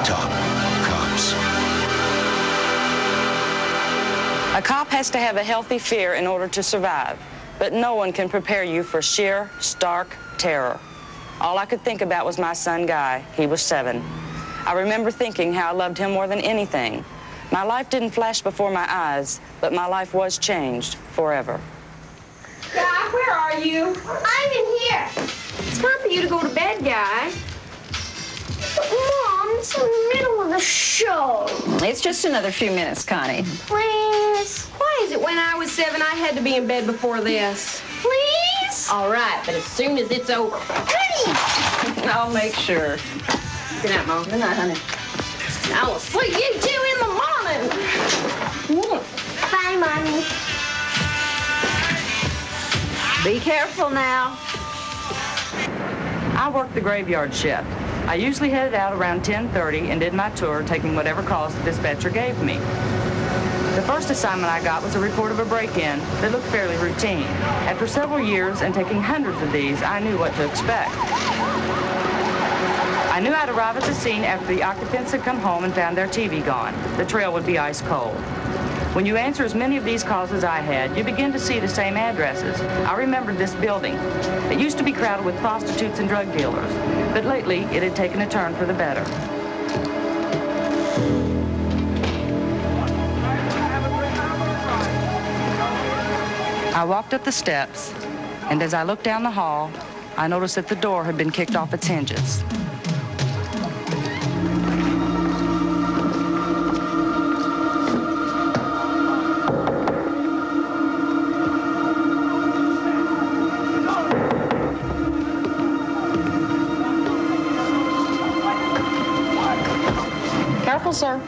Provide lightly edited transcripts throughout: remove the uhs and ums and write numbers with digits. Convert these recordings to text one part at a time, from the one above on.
Top Cops. A cop has to have a healthy fear in order to survive, but no one can prepare you for sheer, stark terror. All I could think about was my son, Guy. He was 7. I remember thinking how I loved him more than anything. My life didn't flash before my eyes, but my life was changed forever. Guy, where are you? I'm in here. It's time for you to go to bed, Guy. But, Mom, it's in the middle of the show. It's just another few minutes, Connie. Please. Why is it when I was 7, I had to be in bed before this? Please? All right, but as soon as it's over. Honey! I'll make sure. Good night, Mom. Good night, honey. I will see you two in the morning. Bye, Mommy. Be careful now. I worked the graveyard shift. I usually headed out around 10:30 and did my tour, taking whatever calls the dispatcher gave me. The first assignment I got was a report of a break-in that looked fairly routine. After several years and taking hundreds of these, I knew what to expect. I knew I'd arrive at the scene after the occupants had come home and found their TV gone. The trail would be ice cold. When you answer as many of these calls as I had, you begin to see the same addresses. I remembered this building. It used to be crowded with prostitutes and drug dealers, but lately it had taken a turn for the better. I walked up the steps, and as I looked down the hall, I noticed that the door had been kicked off its hinges. Careful, sir.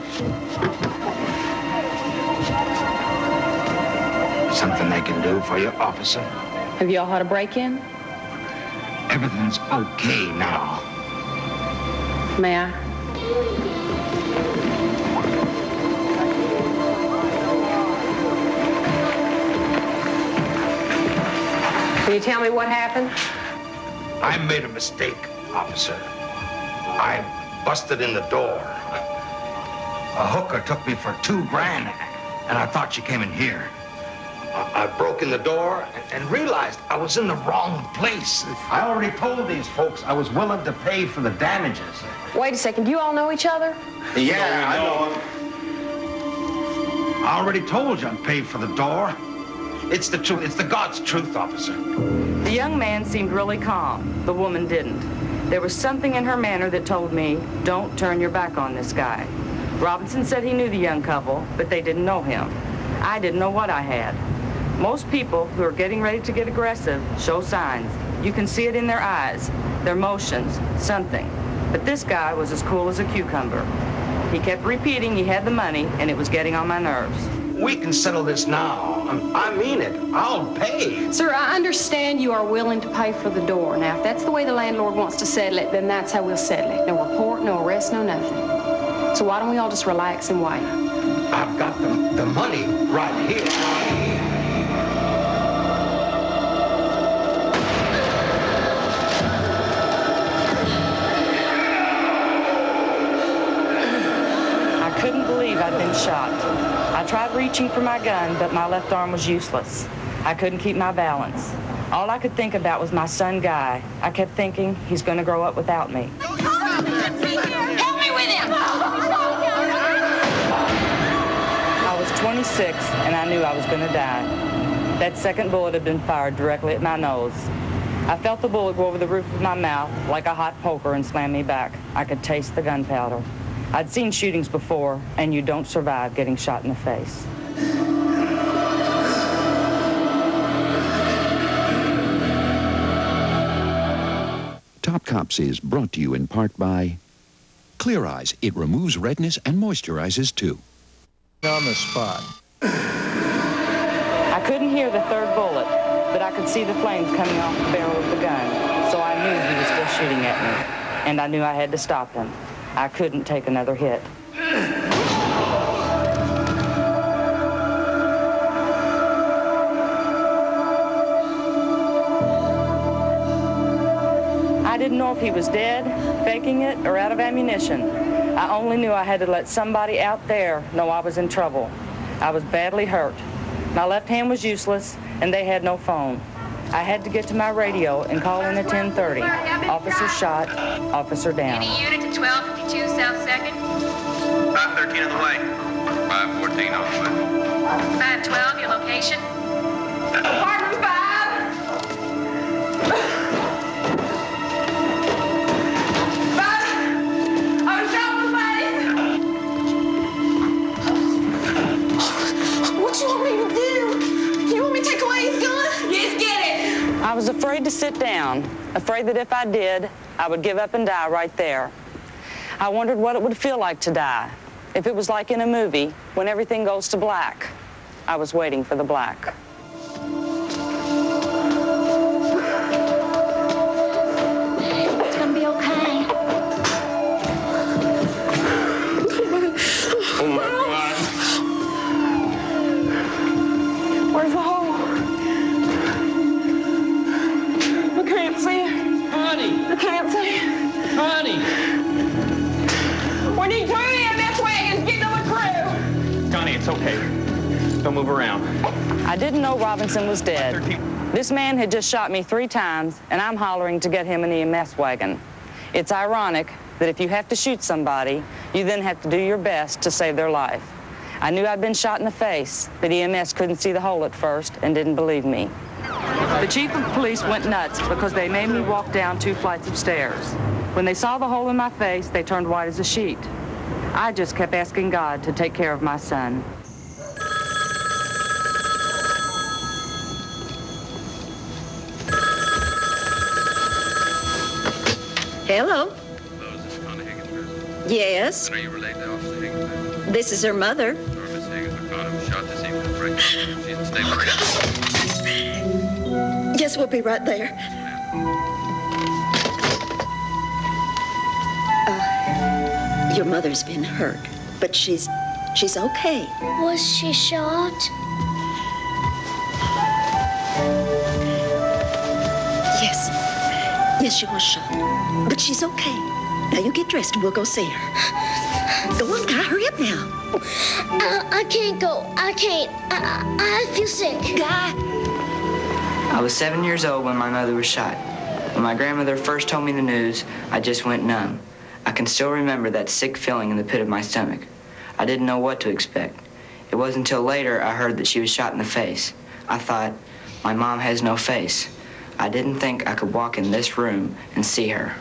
Something I can do for you, officer? Have you all had a break-in? Everything's okay now. May I? Can you tell me what happened? I made a mistake, officer. I busted in the door. A hooker took me for $2,000, and I thought she came in here. I broke in the door and realized I was in the wrong place. I already told these folks I was willing to pay for the damages. Wait a second. Do you all know each other? Yeah, I know him. I already told you I'd pay for the door. It's the truth. It's the God's truth, officer. The young man seemed really calm. The woman didn't. There was something in her manner that told me, don't turn your back on this guy. Robinson said he knew the young couple, but they didn't know him. I didn't know what I had. Most people who are getting ready to get aggressive show signs. You can see it in their eyes, their motions, something. But this guy was as cool as a cucumber. He kept repeating he had the money, and it was getting on my nerves. We can settle this now. I mean it. I'll pay. Sir, I understand you are willing to pay for the door. Now, if that's the way the landlord wants to settle it, then that's how we'll settle it. No report, no arrest, no nothing. So why don't we all just relax and wait? I've got the money right here. I couldn't believe I'd been shot. I tried reaching for my gun, but my left arm was useless. I couldn't keep my balance. All I could think about was my son, Guy. I kept thinking he's going to grow up without me. Help me with him! I was 26, and I knew I was going to die. That second bullet had been fired directly at my nose. I felt the bullet go over the roof of my mouth like a hot poker and slam me back. I could taste the gunpowder. I'd seen shootings before, and you don't survive getting shot in the face. Top Cops is brought to you in part by Clear Eyes. It removes redness and moisturizes too. On the spot. I couldn't hear the third bullet, but I could see the flames coming off the barrel of the gun, so I knew he was still shooting at me, and I knew I had to stop him. I couldn't take another hit. I didn't know if he was dead faking it or out of ammunition. I only knew I had to let somebody out there know I was in trouble. I was badly hurt. My left hand was useless, and they had no phone. I had to get to my radio and call in at 10:30. Officer shot, officer down. Any unit to 1252 South 2nd? 513 on the way. 514 on the way. 512, your location? Apartment 5. I was afraid to sit down, afraid that if I did, I would give up and die right there. I wondered what it would feel like to die, if it was like in a movie, when everything goes to black. I was waiting for the black. It's gonna be okay. Oh my God. Where's the hole? I can't see it. Connie! I can't see it. Connie! We need 2 EMS wagons. Get them a crew. Connie, it's okay. Don't move around. I didn't know Robinson was dead. This man had just shot me 3 times, and I'm hollering to get him an EMS wagon. It's ironic that if you have to shoot somebody, you then have to do your best to save their life. I knew I'd been shot in the face, but EMS couldn't see the hole at first and didn't believe me. The chief of police went nuts because they made me walk down 2 flights of stairs. When they saw the hole in my face, they turned white as a sheet. I just kept asking God to take care of my son. Hello? Hello, is this Connie Higgins? Yes, Are you related to Officer Higgins? this is her mother. Or Miss Higgins McConnell was shot this evening at breakfast. She's in stable condition. Yes, we'll be right there. Your mother's been hurt, but she's okay. Was she shot? Yes, she was shot, but she's okay. Now you get dressed and we'll go see her. Go on, Guy, hurry up now. I can't go. I can't. I feel sick. Guy. I was 7 years old when my mother was shot. When my grandmother first told me the news, I just went numb. I can still remember that sick feeling in the pit of my stomach. I didn't know what to expect. It wasn't until later I heard that she was shot in the face. I thought, my mom has no face. I didn't think I could walk in this room and see her.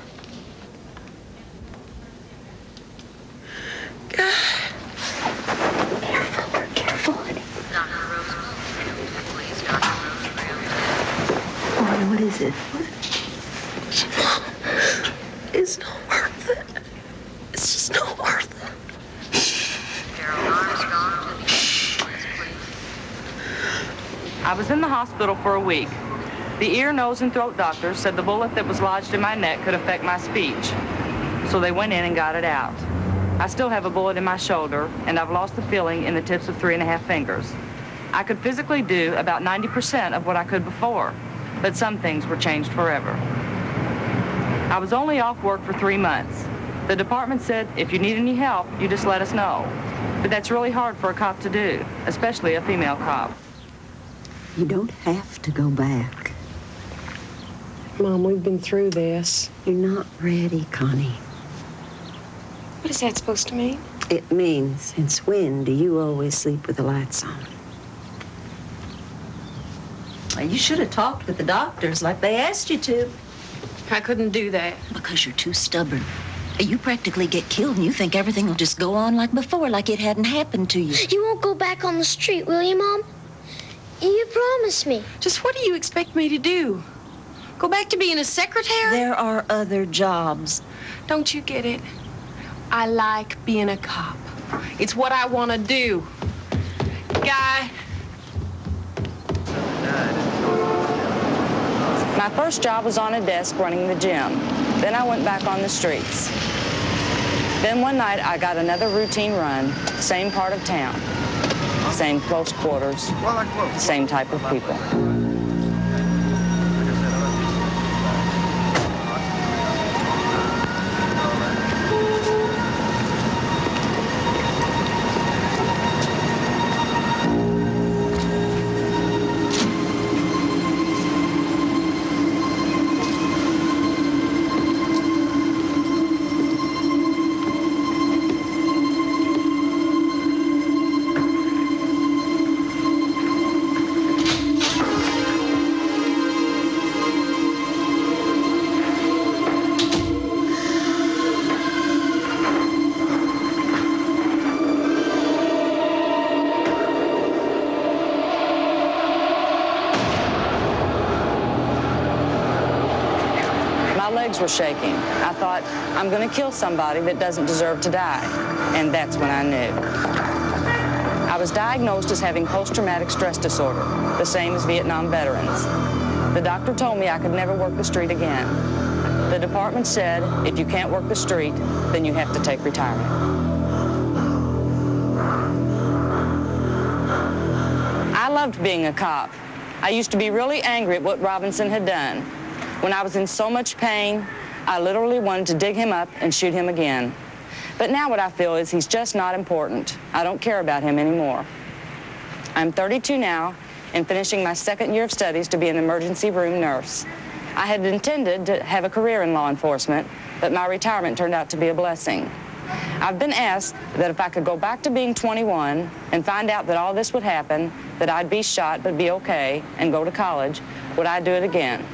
Careful. Boy, what is it? It's not worth it. It's just not worth it. I was in the hospital for a week. The ear, nose, and throat doctor said the bullet that was lodged in my neck could affect my speech. So they went in and got it out. I still have a bullet in my shoulder, and I've lost the feeling in the tips of 3½ fingers. I could physically do about 90% of what I could before, but some things were changed forever. I was only off work for 3 months. The department said, if you need any help, you just let us know. But that's really hard for a cop to do, especially a female cop. You don't have to go back. Mom, we've been through this. You're not ready, Connie. What is that supposed to mean? It means, since when do you always sleep with the lights on? Well, you should have talked with the doctors like they asked you to. I couldn't do that. Because you're too stubborn. You practically get killed and you think everything will just go on like before, like it hadn't happened to you. You won't go back on the street, will you, Mom? You promised me. Just what do you expect me to do? Go back to being a secretary? There are other jobs. Don't you get it? I like being a cop. It's what I want to do. Guy. My first job was on a desk running the gym. Then I went back on the streets. Then one night I got another routine run, same part of town, same close quarters, same type of people. were shaking. I thought, I'm going to kill somebody that doesn't deserve to die. And that's when I knew. I was diagnosed as having post-traumatic stress disorder, the same as Vietnam veterans. The doctor told me I could never work the street again. The department said, if you can't work the street, then you have to take retirement. I loved being a cop. I used to be really angry at what Robinson had done. When I was in so much pain, I literally wanted to dig him up and shoot him again. But now what I feel is he's just not important. I don't care about him anymore. I'm 32 now and finishing my second year of studies to be an emergency room nurse. I had intended to have a career in law enforcement, but my retirement turned out to be a blessing. I've been asked that if I could go back to being 21 and find out that all this would happen, that I'd be shot but be okay and go to college, would I do it again?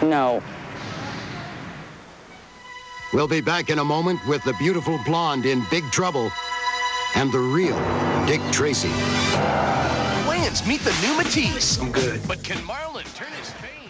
No. We'll be back in a moment with the beautiful blonde in Big Trouble and the real Dick Tracy. Lance, meet the new Matisse. I'm good. But can Marlon turn his face?